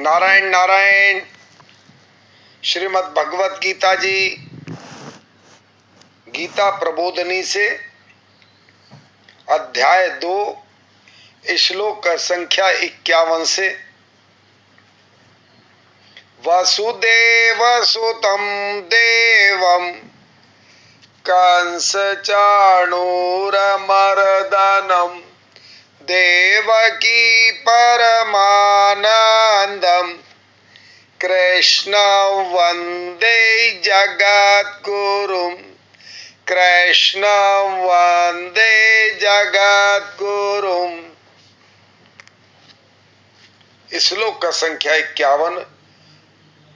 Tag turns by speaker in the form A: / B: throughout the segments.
A: नारायण नारायण। श्रीमद् भगवत गीता जी, गीता प्रबोधनी से अध्याय 2, श्लोक संख्या 51 से। वसुदेव सुतं देवं कंस चाणूरमर्दनम देवकी परमानंदम कृष्ण वंदे जगद्गुरुम कृष्ण वंदे जगद्गुरुम। श्लोक का संख्या 51।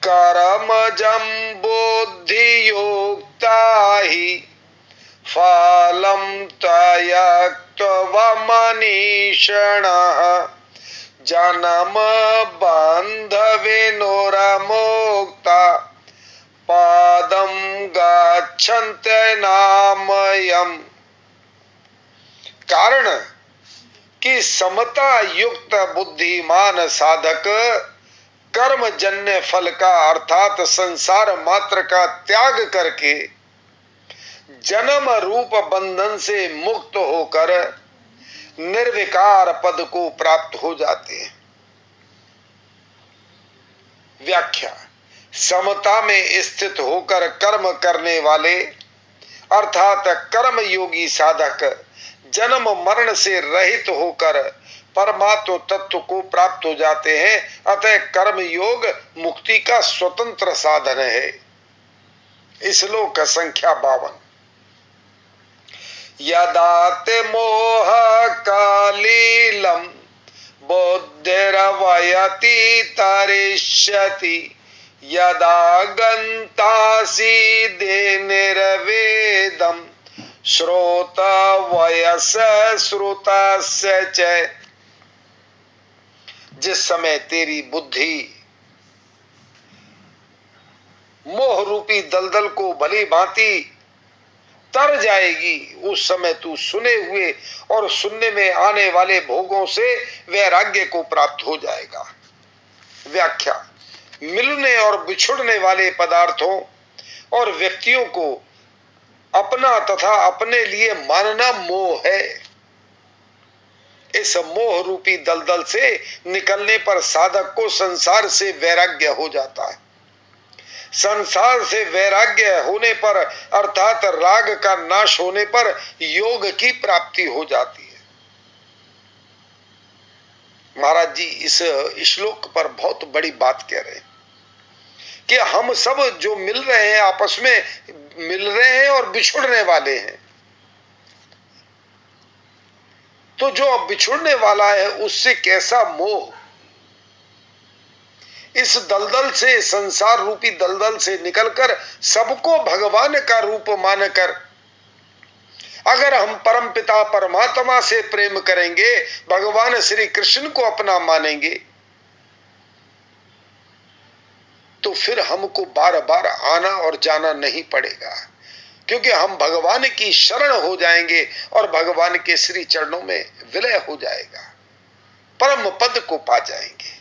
A: कर्मजं बुद्धि युक्ता हि फलं त्यक्त्वा जन्म बन्धविनुर्मुक्ता पदं गच्छन्ति नामयम्। कारण कि समता युक्त बुद्धिमान साधक कर्मजन्य फल का अर्थात संसार मात्र का त्याग करके जन्म रूप बंधन से मुक्त होकर निर्विकार पद को प्राप्त हो जाते हैं। व्याख्या। समता में स्थित होकर कर्म करने वाले अर्थात कर्म योगी साधक जन्म मरण से रहित होकर परमात्म तत्व को प्राप्त हो जाते हैं। अतः कर्म योग मुक्ति का स्वतंत्र साधन है। श्लोक संख्या 52। यदाते मोह कलीलम बुद्धिर्वयति तरिष्यति यदा गन्तासि निर्वेदम श्रोत वयस श्रुतस्य च। जिस समय तेरी बुद्धि मोह रूपी दलदल को भली भांति तर जाएगी, उस समय तू सुने हुए और सुनने में आने वाले भोगों से वैराग्य को प्राप्त हो जाएगा। व्याख्या। मिलने और बिछुड़ने वाले पदार्थों और व्यक्तियों को अपना तथा अपने लिए मानना मोह है। इस मोह रूपी दलदल से निकलने पर साधक को संसार से वैराग्य हो जाता है। संसार से वैराग्य होने पर अर्थात राग का नाश होने पर योग की प्राप्ति हो जाती है। महाराज जी इस श्लोक पर बहुत बड़ी बात कह रहे हैं कि हम सब जो मिल रहे हैं आपस में मिल रहे हैं और बिछुड़ने वाले हैं। तो जो बिछुड़ने वाला है उससे कैसा मोह, इस दलदल से संसार रूपी दलदल से निकलकर सबको भगवान का रूप मानकर अगर हम परमपिता परमात्मा से प्रेम करेंगे, भगवान श्री कृष्ण को अपना मानेंगे, तो फिर हमको बार बार आना और जाना नहीं पड़ेगा, क्योंकि हम भगवान की शरण हो जाएंगे और भगवान के श्री चरणों में विलय हो जाएगा, परम पद को पा जाएंगे।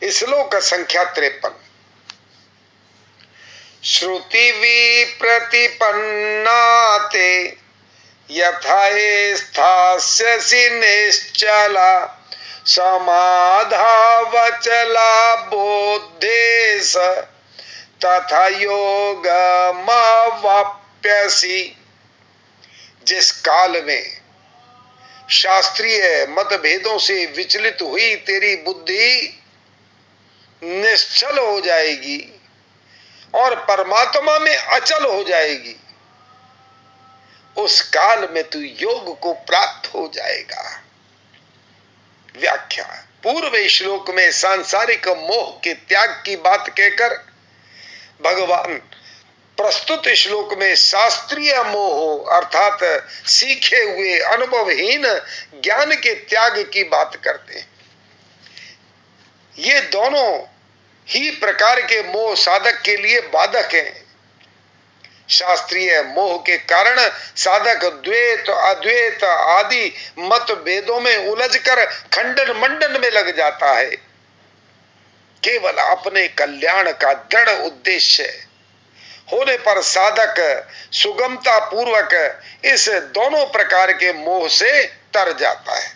A: श्लोक संख्या 53। श्रुति विप्रतिपन्नाते यथा स्थास्यसि निश्चला समाधावचला बोधेश तथा योगमवाप्यसि। जिस काल में शास्त्रीय मतभेदों से विचलित हुई तेरी बुद्धि निश्चल हो जाएगी और परमात्मा में अचल हो जाएगी, उस काल में तू योग को प्राप्त हो जाएगा। व्याख्या। पूर्व श्लोक में सांसारिक मोह के त्याग की बात कहकर भगवान प्रस्तुत श्लोक में शास्त्रीय मोह अर्थात सीखे हुए अनुभवहीन ज्ञान के त्याग की बात करते हैं। ये दोनों ही प्रकार के मोह साधक के लिए बाधक हैं। शास्त्रीय मोह के कारण साधक द्वैत अद्वैत आदि मतभेदों में उलझकर खंडन मंडन में लग जाता है। केवल अपने कल्याण का दृढ़ उद्देश्य होने पर साधक सुगमता पूर्वक इस दोनों प्रकार के मोह से तर जाता है।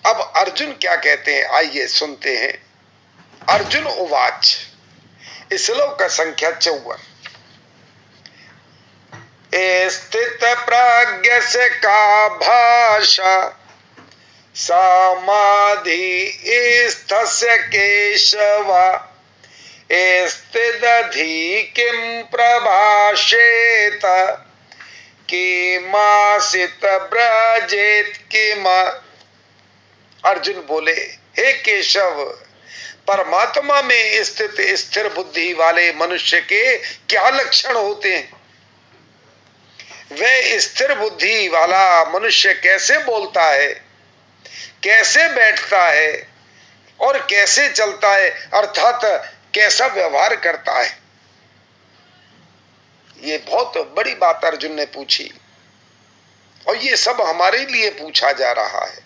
A: अब अर्जुन क्या कहते हैं, आइए सुनते हैं। अर्जुन उवाच, श्लोक का संख्या 54। स्थित प्राज्ञ से का भाषा समाधि स्थस्य केशवा स्थिदधि किम प्रभाषेत किमासित ब्रजेत किमा। अर्जुन बोले, हे केशव, परमात्मा में स्थित स्थिर बुद्धि वाले मनुष्य के क्या लक्षण होते हैं? वह स्थिर बुद्धि वाला मनुष्य कैसे बोलता है, कैसे बैठता है और कैसे चलता है, अर्थात कैसा व्यवहार करता है? ये बहुत बड़ी बात अर्जुन ने पूछी और ये सब हमारे लिए पूछा जा रहा है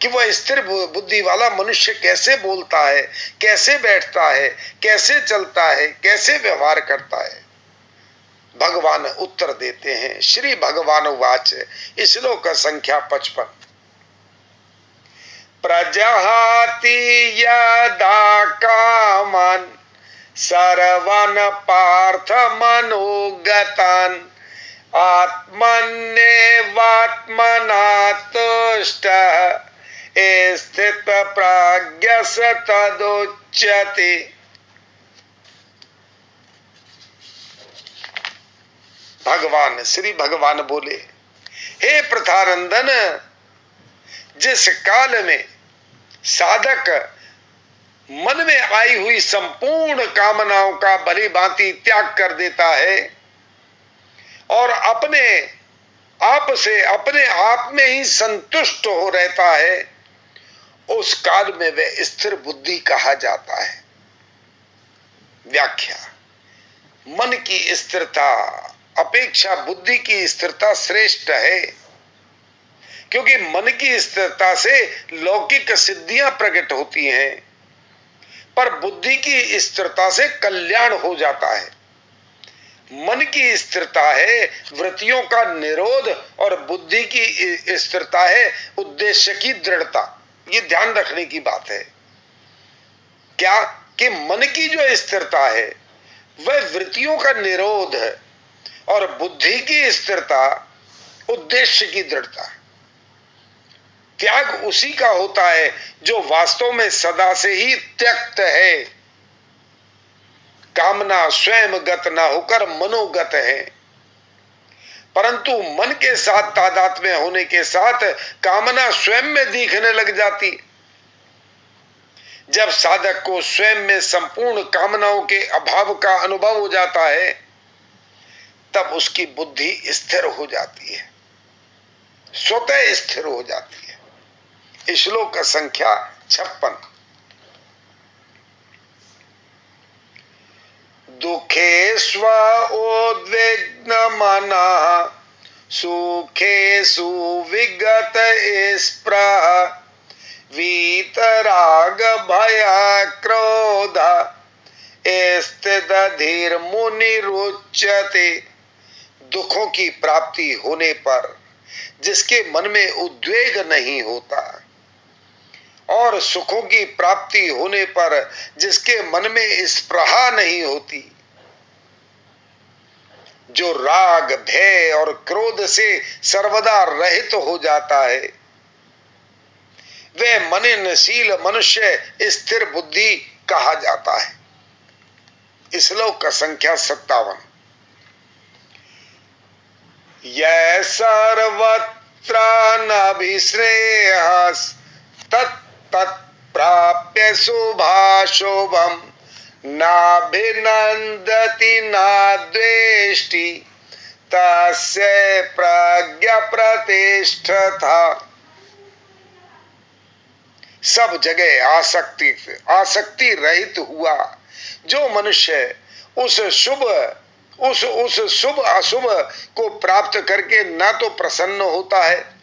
A: कि वह स्थिर बुद्धि वाला मनुष्य कैसे बोलता है, कैसे बैठता है, कैसे चलता है, कैसे व्यवहार करता है। भगवान उत्तर देते हैं। श्री भगवान वाच, श्लोक का संख्या 55। प्रजहाति यदा कामान सर्वन पार्थ मनोगतान आत्मन्येवात्मना तुष्टः स्थित प्राज्ञ तदुच्यते। भगवान श्री भगवान बोले, हे प्रथानंदन, जिस काल में साधक मन में आई हुई संपूर्ण कामनाओं का भली भांति त्याग कर देता है और अपने आप में ही संतुष्ट हो रहता है, उस काल में वह स्थिर बुद्धि कहा जाता है। व्याख्या, मन की स्थिरता अपेक्षा बुद्धि की स्थिरता श्रेष्ठ है, क्योंकि मन की स्थिरता से लौकिक सिद्धियां प्रकट होती हैं, पर बुद्धि की स्थिरता से कल्याण हो जाता है। मन की स्थिरता है वृत्तियों का निरोध और बुद्धि की स्थिरता है उद्देश्य की दृढ़ता। ये ध्यान रखने की बात है क्या कि मन की जो स्थिरता है वह वृत्तियों का निरोध है और बुद्धि की स्थिरता उद्देश्य की दृढ़ता। त्याग उसी का होता है जो वास्तव में सदा से ही त्यक्त है। कामना स्वयं गत न होकर मनोगत है, परंतु मन के साथ तादात्म्य होने के साथ कामना स्वयं में दिखने लग जाती। जब साधक को स्वयं में संपूर्ण कामनाओं के अभाव का अनुभव हो जाता है, तब उसकी बुद्धि स्थिर हो जाती है, स्वतः स्थिर हो जाती है। श्लोक का संख्या 56। दुखे स्व उद्विग्न मनः सुखेषु विगत स्पृह वीतराग भय क्रोध स्थितधीर मुनिरुच्यते। दुखों की प्राप्ति होने पर जिसके मन में उद्वेग नहीं होता और सुखों की प्राप्ति होने पर जिसके मन में स्पृहा नहीं होती, जो राग भय और क्रोध से सर्वदा रहित हो जाता है, वह मननशील मनुष्य स्थिर बुद्धि कहा जाता है। श्लोक का संख्या 57। यह सर्वत्र नभिश्रेयः तत् प्राप्य शुभाशुभम् नाभिनन्दति नाद्वेष्टि तस्य प्रज्ञा प्रतिष्ठिता। सब जगह आसक्ति रहित हुआ जो मनुष्य उस शुभ अशुभ को प्राप्त करके न तो प्रसन्न होता है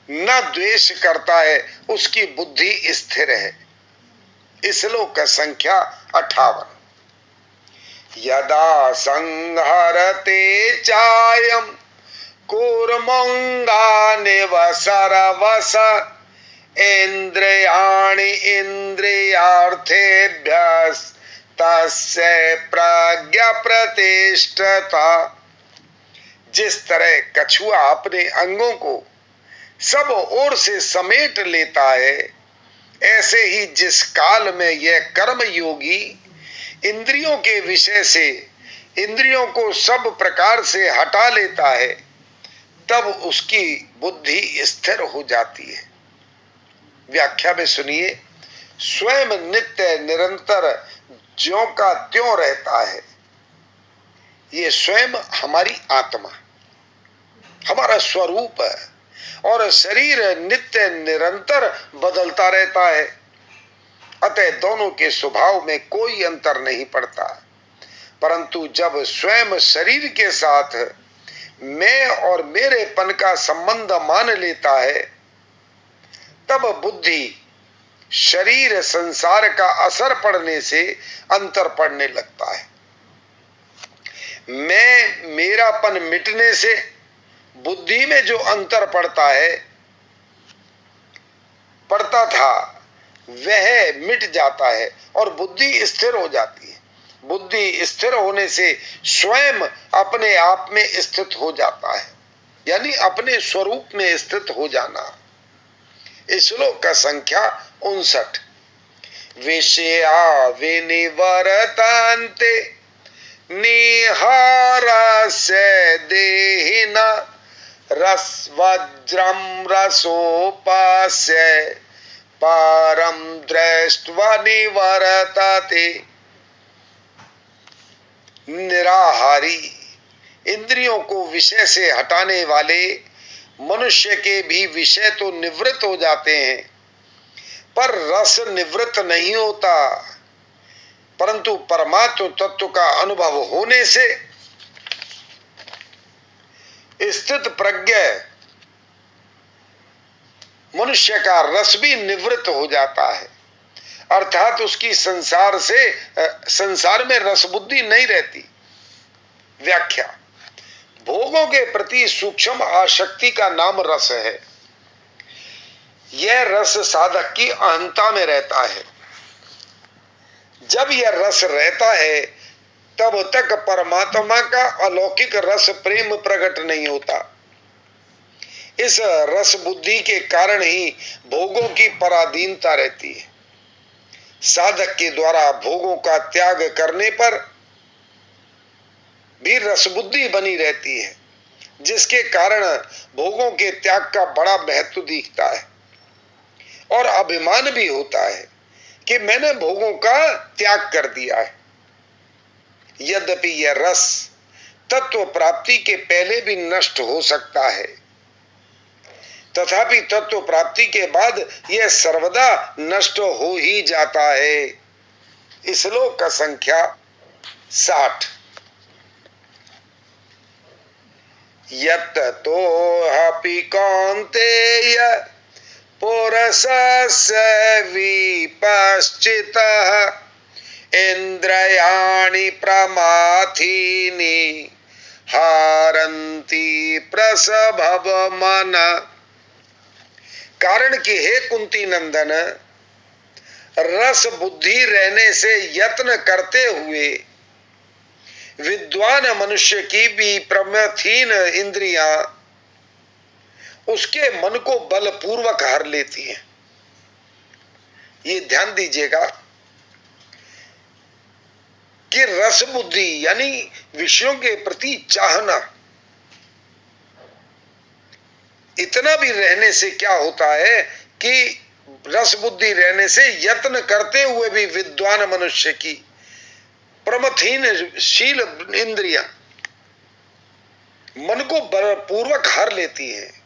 A: न द्वेष करता है, उसकी बुद्धि स्थिर है। श्लोक का संख्या 58। यदा संहरते चायम कूर्मंगानिव सरवस इंद्रियाणि इंद्रियार्थेभ्यस्तस्य प्रज्ञा प्रतिष्ठता। जिस तरह कछुआ अपने अंगों को सब ओर से समेट लेता है, ऐसे ही जिस काल में यह कर्म योगी इंद्रियों के विषय से इंद्रियों को सब प्रकार से हटा लेता है, तब उसकी बुद्धि स्थिर हो जाती है। व्याख्या में सुनिए, स्वयं नित्य निरंतर ज्यों का त्यों रहता है। ये स्वयं हमारी आत्मा, हमारा स्वरूप है, और शरीर नित्य निरंतर बदलता रहता है। अतः दोनों के स्वभाव में कोई अंतर नहीं पड़ता, परंतु जब स्वयं शरीर के साथ मैं और मेरेपन का संबंध मान लेता है, तब बुद्धि शरीर संसार का असर पड़ने से अंतर पड़ने लगता है। मैं मेरापन मिटने से बुद्धि में जो अंतर पड़ता था वह मिट जाता है और बुद्धि स्थिर हो जाती है। बुद्धि स्थिर होने से स्वयं अपने आप में स्थित हो जाता है, यानी अपने स्वरूप में स्थित हो जाना। इस श्लोक का संख्या 59। विषया विनिवर्तन्ते निहारस्य देहिना रसवज्रम रसोपास्य परम दृष्ट्वा निवर्तते। निराहारी इंद्रियों को विषय से हटाने वाले मनुष्य के भी विषय तो निवृत्त हो जाते हैं, पर रस निवृत्त नहीं होता, परंतु परमात्म तत्व का अनुभव होने से स्थित प्रज्ञ मनुष्य का रस भी निवृत्त हो जाता है, अर्थात उसकी संसार में रस बुद्धि नहीं रहती। व्याख्या, भोगों के प्रति सूक्ष्म आसक्ति का नाम रस है। यह रस साधक की अहंता में रहता है। जब यह रस रहता है तब तक परमात्मा का अलौकिक रस प्रेम प्रकट नहीं होता। इस रस बुद्धि के कारण ही भोगों की पराधीनता रहती है। साधक के द्वारा भोगों का त्याग करने पर भी रस बुद्धि बनी रहती है, जिसके कारण भोगों के त्याग का बड़ा महत्व दिखता है और अभिमान भी होता है कि मैंने भोगों का त्याग कर दिया है। यद्यपि यह रस तत्व प्राप्ति के पहले भी नष्ट हो सकता है, तथापि तत्व प्राप्ति के बाद यह सर्वदा नष्ट हो ही जाता है। श्लोक का संख्या 60। यत्ततोऽपि कौन्तेय पुरुषस्य विपश्चितः इंद्रियाणि प्रमाथीनि हारन्ति प्रसभवमन। कारण कि हे कुंती नंदन, रस बुद्धि रहने से यत्न करते हुए विद्वान मनुष्य की भी प्रमथीन इंद्रियां उसके मन को बलपूर्वक हर लेती हैं। ये ध्यान दीजिएगा कि रस बुद्धि यानी विषयों के प्रति चाहना इतना भी रहने से क्या होता है कि रस बुद्धि रहने से यत्न करते हुए भी विद्वान मनुष्य की प्रमथीनशील इंद्रियां मन को बलपूर्वक हर लेती हैं।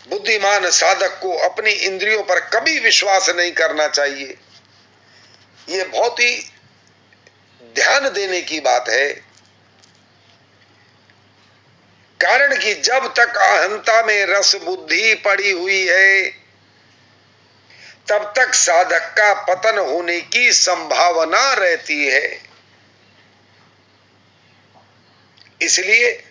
A: बुद्धिमान साधक को अपनी इंद्रियों पर कभी विश्वास नहीं करना चाहिए। यह बहुत ही ध्यान देने की बात है। कारण कि जब तक अहंता में रस बुद्धि पड़ी हुई है, तब तक साधक का पतन होने की संभावना रहती है। इसलिए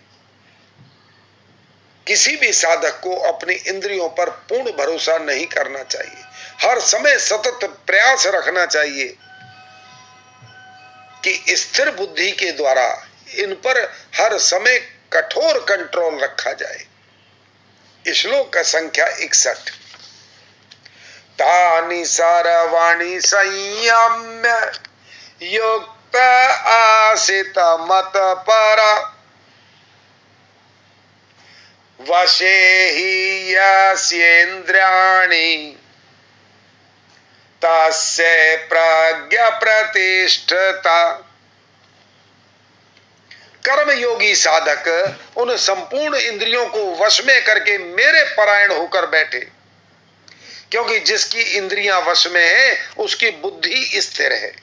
A: किसी भी साधक को अपनी इंद्रियों पर पूर्ण भरोसा नहीं करना चाहिए। हर समय सतत प्रयास रखना चाहिए कि स्थिर बुद्धि के द्वारा इन पर हर समय कठोर कंट्रोल रखा जाए। श्लोक का संख्या 61। तानि सर्वाणि संयम्य युक्त आसित मत परा वशे हि यस्येन्द्रियाणि तस्य प्रज्ञा प्रतिष्ठिता। कर्मयोगी साधक उन संपूर्ण इंद्रियों को वश में करके मेरे परायण होकर बैठे, क्योंकि जिसकी इंद्रियां वश में है उसकी बुद्धि स्थिर है।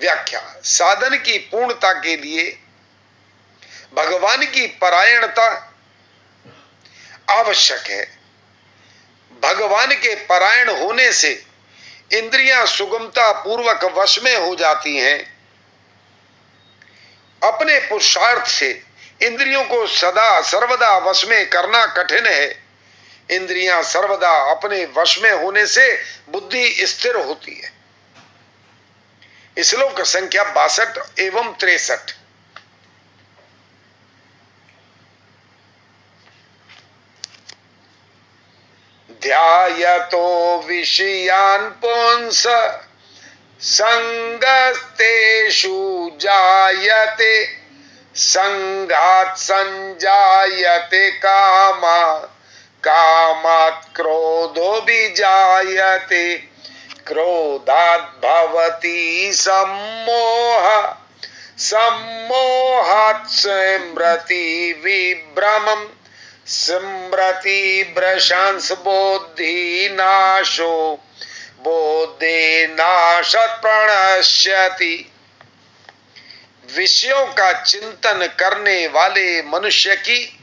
A: व्याख्या। साधन की पूर्णता के लिए भगवान की परायणता आवश्यक है। भगवान के परायण होने से इंद्रियां सुगमता पूर्वक वश में हो जाती हैं। अपने पुरुषार्थ से इंद्रियों को सदा सर्वदा वश में करना कठिन है। इंद्रियां सर्वदा अपने वश में होने से बुद्धि स्थिर होती है। श्लोक संख्या 62 एवं 63। ध्यायतो विषयान् पुंस संगस्तेषु जायते संगात् संजायते कामा कामात् क्रोधो विजायते क्रोधात् भवति सम्मोह सम्मोहात् स्मृति विभ्रमम् स्मृति भ्रंश बुद्धि नाशो बोधे नाशत् प्रणश्यति। विषयों का चिंतन करने वाले मनुष्य की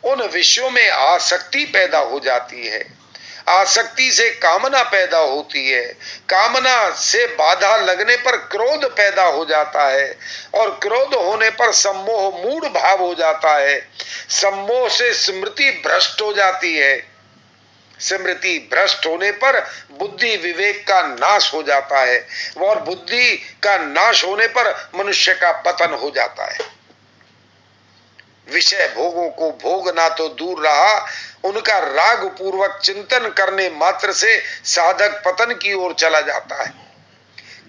A: उन विषयों में आसक्ति पैदा हो जाती है। आसक्ति से कामना पैदा होती है। कामना से बाधा लगने पर क्रोध पैदा हो जाता है और क्रोध होने पर सम्मोह मूढ़ भाव हो जाता है। सम्मोह से स्मृति भ्रष्ट हो जाती है। स्मृति भ्रष्ट होने पर बुद्धि विवेक का नाश हो जाता है और बुद्धि का नाश होने पर मनुष्य का पतन हो जाता है। विषय भोगों को भोगना तो दूर रहा, उनका राग पूर्वक चिंतन करने मात्र से साधक पतन की ओर चला जाता है।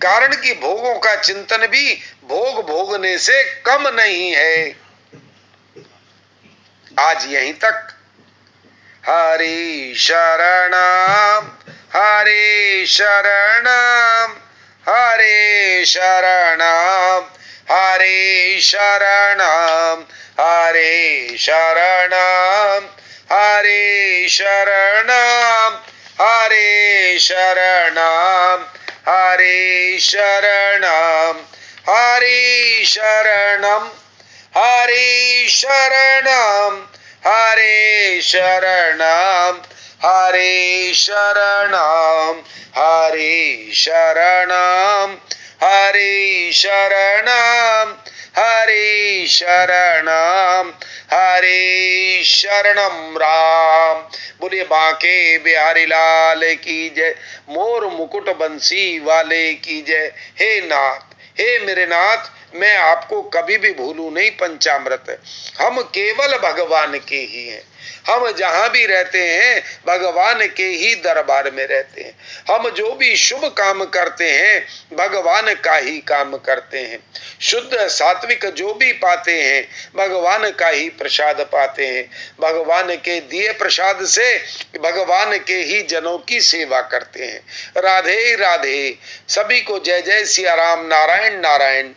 A: कारण कि भोगों का चिंतन भी भोग भोगने से कम नहीं है। आज यहीं तक। हरि शरणम हरि शरणम हरि शरणम हरि शरणम हरे शरणम हरे शरणम हरे शरणम हरे शरणम हरे शरणम हरे शरणम हरे शरणम हरे शरणम हरे शरणम हरे शरणम हरे शरणम हरे शरणम राम। बोलिए बांके बिहारी लाल की जय, मोर मुकुट बंसी वाले की जय। हे नाथ, हे मेरे नाथ, मैं आपको कभी भी भूलूं नहीं। पंचामृत हम केवल भगवान के ही हैं। हम जहां भी रहते हैं भगवान के ही दरबार में रहते हैं। हम जो भी शुभ काम करते हैं भगवान का ही काम करते हैं। शुद्ध सात्विक जो भी पाते हैं भगवान का ही प्रसाद पाते हैं। भगवान के दिए प्रसाद से भगवान के ही जनों की सेवा करते हैं। राधे राधे। सभी को जय जय सिया राम। नारायण नारायण।